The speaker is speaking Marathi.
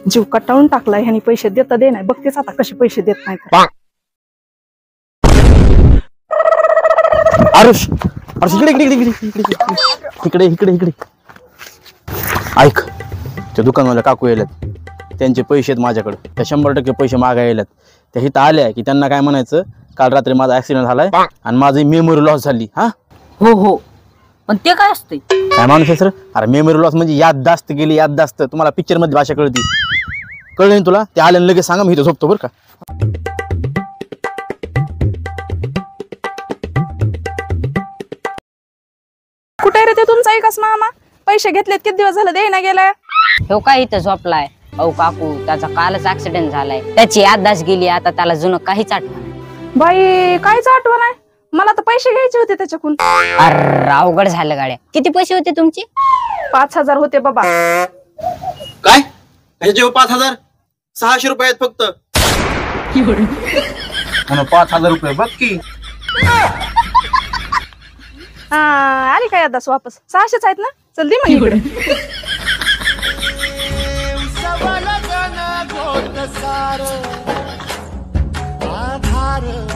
जीव कटाळून टाकलाय ह्यानी पैसे देता दे नाही बघतेच आता कसे पैसे देत नाही आरुष आरुष इकडे इकडे इकडे इकडे इकडे इकडे ऐक त्या दुकानवाल्या काकू यायल्यात त्यांचे पैसे आहेत माझ्याकडे त्या 100% पैसे मागायला यायल्यात त्या इथं आल्या की त्यांना काय म्हणायचं काल रात्री माझा ऍक्सिडेंट झालाय आणि माझी मेमरी लॉस झाली हा हो हो पण ते काय असतंय काय माणूस आहे सर अरे मेमरी लॉस म्हणजे याददास्त गेली याददास्त तुम्हाला पिक्चर मध्ये भाषा कळती कळलं नाही तुला ते आल्यानं लगेच सांगा मी इथं झोपतो बरं का कुठे रे ते तुमचा एकच मामा पैसे घेतलेत किती दिवस झाले दे ना गेलाय हो काय इथं झोपलाय अहो काकू त्याचा कालच ऍक्सिडेंट झालाय त्याची याददाश्त गेली आता त्याला जुनं काहीच आठवण नाही बाई काहीच आठवण आहे मला तर पैसे घ्यायचे होते त्याच्याकडून अरे अवघड झालं गाड्या किती पैसे होते तुमचे 5,000 होते बाबा काय ह्याचे 5,000 600 रुपये आहेत फक्त 5,000 रुपये बघ की आली काय आता वापस 600च आहेत ना चल दे मग इकडे आधार